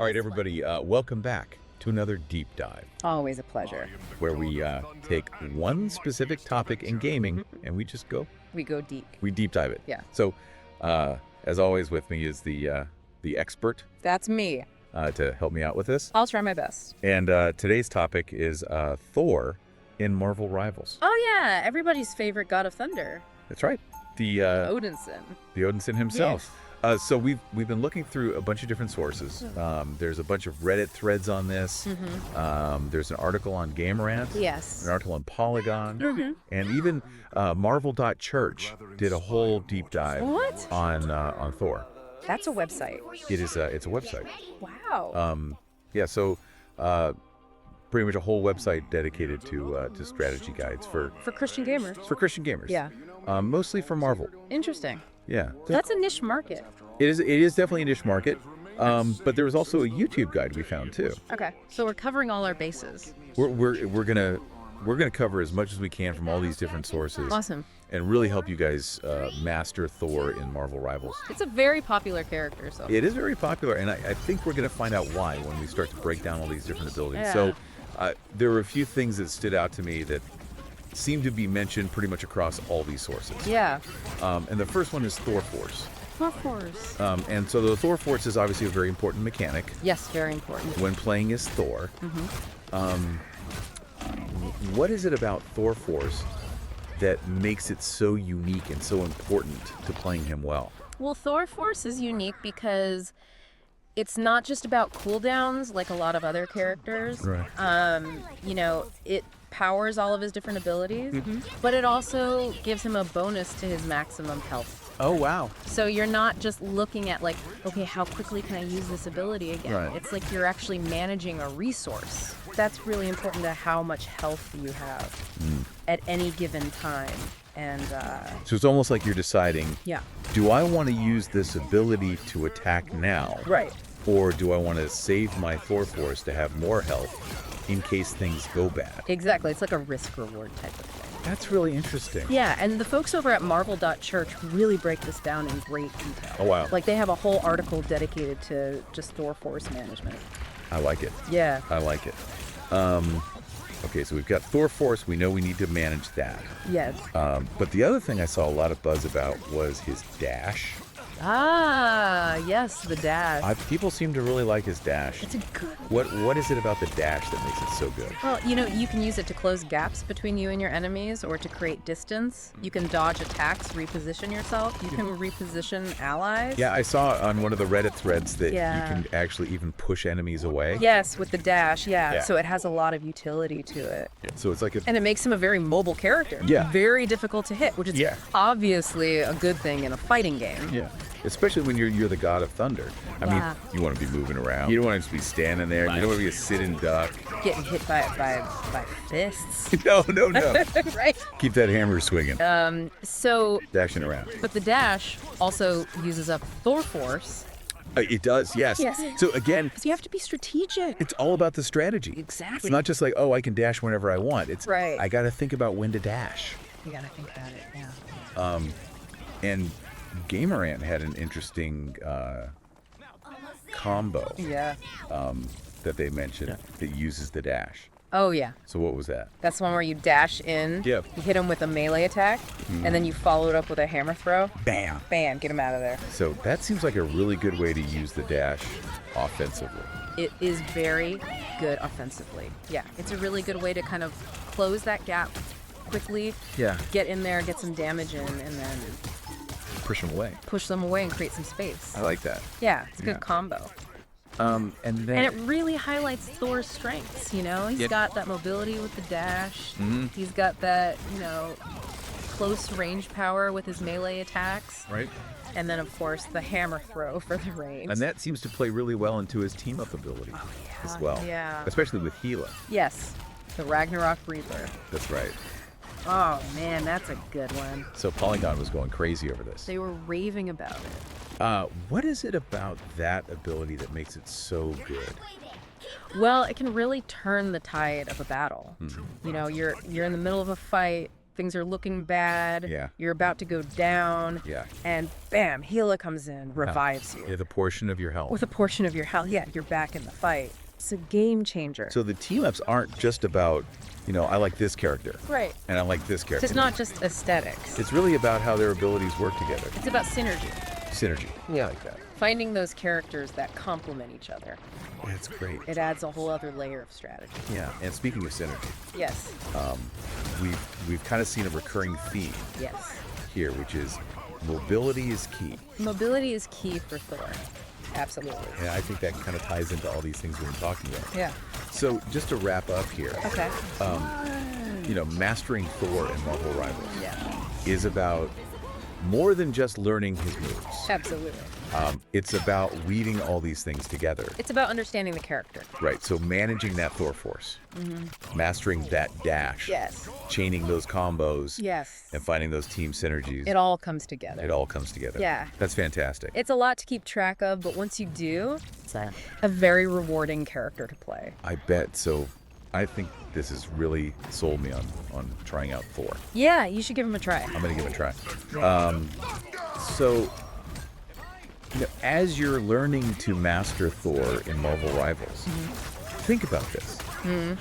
All right, everybody, welcome back to another deep dive Always a pleasure. where we take one specific topic in gaming and we just go, We go deep. we deep dive it. Yeah. So, as always, with me is the expert That's me. to help me out with this. I'll try my best. And today's topic is Thor in Marvel Rivals. Oh yeah, everybody's favorite god of thunder, That's right. The Odinson. Odinson himself. So we've been looking through a bunch of different sources. There's a bunch of Reddit threads on this. There's an article on Gamerant. Yes. An article on Polygon. And even Marvel.Church did a whole deep dive What? on Thor. That's a website. It is it's a website. Wow. Yeah, so pretty much a whole website dedicated to strategy guides for Christian gamers. Christian gamers. Yeah. Mostly for Marvel. Interesting. Yeah. That's a niche market. It is definitely a niche market. But there was also a YouTube guide we found too. Okay. So we're covering all our bases. We're gonna cover as much as we can from all these different sources. Awesome. And really help you guys master Thor in Marvel Rivals. It's a very popular character, so. It is very popular, and I think we're gonna find out why when we start to break down all these different abilities. Yeah. So there were a few things that stood out to me that seem to be mentioned pretty much across all these sources. Yeah. And the first one is Thorforce. Thorforce. And so the Thorforce is obviously a very important mechanic Yes, very important. when playing as Thor. What is it about Thorforce that makes it so unique and so important to playing him well? Well, Thorforce is unique because it's not just about cooldowns like a lot of other characters. Right. You know, it powers all of his different abilities, but it also gives him a bonus to his maximum health. Oh, wow. So you're not just looking at like, okay, how quickly can I use this ability again? Right. It's like you're actually managing a resource. That's really important to how much health you have at any given time. And So it's almost like you're deciding, yeah. do I want to use this ability to attack now? Right. Or do I want to save my Thorforce to have more health in case things go bad? Exactly. It's like a risk reward type of thing. That's really interesting. Yeah, and the folks over at Marvel.Church really break this down in great detail. Oh, wow. Like they have a whole article dedicated to just Thorforce management. I like it. Yeah. I like it. Okay, so we've got Thorforce. We know we need to manage that. Yes. But the other thing I saw a lot of buzz about was his dash. Ah, yes, the dash. People seem to really like his dash. It's a good. What is it about the dash that makes it so good? Well, you know, you can use it to close gaps between you and your enemies or to create distance. You can dodge attacks, reposition yourself. You can reposition allies. Yeah, I saw on one of the Reddit threads that Yeah. you can actually even push enemies away. Yes, with the dash, yeah. Yeah. So it has a lot of utility to it. So it's like a And it makes him a very mobile character. Yeah. Very difficult to hit, which is Yeah. obviously a good thing in a fighting game. yeah. Especially when you're the god of thunder. I mean, Yeah. you want to be moving around. You don't want to just be standing there. You don't want to be a sit and duck. Getting hit by fists. No. Right? Keep that hammer swinging. So, Dashing around. but the dash also uses up Thorforce. It does, yes. Yes. So again, So you have to be strategic. it's all about the strategy. Exactly. It's not just like, oh, I can dash whenever I want. It's Right. I got to think about when to dash. You gotta think about it, yeah. And Gamerant had an interesting combo Yeah. that they mentioned that uses the dash. Oh, yeah. So what was that? That's the one where you dash in, Yep. you hit him with a melee attack, and then you follow it up with a hammer throw. Bam. Bam, get him out of there. So that seems like a really good way to use the dash offensively. It is very good offensively. Yeah, it's a really good way to kind of close that gap quickly, Yeah. get in there, get some damage in, and then Push them away. push them away and create some space. I like that. Yeah, it's a Yeah. good combo. And then And it really highlights Thor's strengths, you know? He's Yep. got that mobility with the dash. Mhm. He's got that, you know, close range power with his melee attacks. right. And then, of course, the hammer throw for the range. And that seems to play really well into his team up ability as well. Yeah. Especially with Gila. Yes, the Ragnarok Reaper. That's right. Oh, man, that's a good one. So Polygon was going crazy over this. They were raving about it. What is it about that ability that makes it so good? Well, it can really turn the tide of a battle. You know, you're in the middle of a fight, things are looking bad. Yeah. You're about to go down. Yeah. And bam, Gila comes in, revives you. With a portion of your health. With a portion of your health. Yeah, you're back in the fight. It's a game changer. So the team-ups aren't just about, I like this character. Right. And I like this character. It's not just aesthetics. It's really about how their abilities work together. It's about synergy. Synergy. Yeah, I like that. Finding those characters that complement each other. That's great. It adds a whole other layer of strategy. Yeah. And speaking of synergy, Yes. we've kind of seen a recurring theme Yes. here, which is mobility is key. Mobility is key for Thor. Absolutely. And I think that kind of ties into all these things we've been talking about. Yeah. So just to wrap up here, Okay. mastering Thor in Marvel Rivals Yeah. is about more than just learning his moves. Absolutely. It's about weaving all these things together. It's about understanding the character. Right, so managing that Thorforce, mastering that dash, Yes. chaining those combos, Yes. and finding those team synergies. It all comes together. It all comes together. Yeah. That's fantastic. It's a lot to keep track of, but once you do, it's a very rewarding character to play. I bet. So I think this has really sold me on trying out Thor. Yeah, you should give him a try. I'm going to give it a try. So, as you're learning to master Thor in Marvel Rivals, think about this.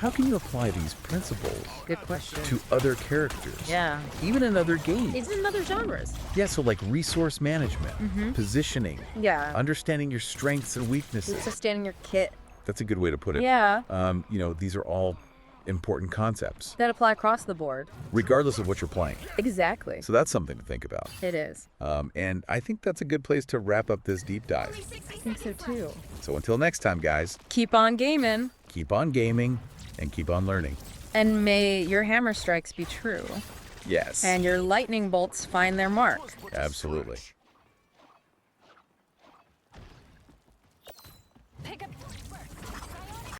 How can you apply these principles Good question. to other characters? Yeah. Even in other games. It's in other genres. Yeah, so like resource management, positioning, Yeah. understanding your strengths and weaknesses. Sustaining your kit. That's a good way to put it. Yeah. These are all important concepts, That apply across the board. regardless of what you're playing. Exactly. So that's something to think about. It is. And I think that's a good place to wrap up this deep dive. I think so too. So until next time, guys, Keep on gaming. keep on gaming and keep on learning. And may your hammer strikes be true. Yes. And your lightning bolts find their mark. Absolutely. Pick up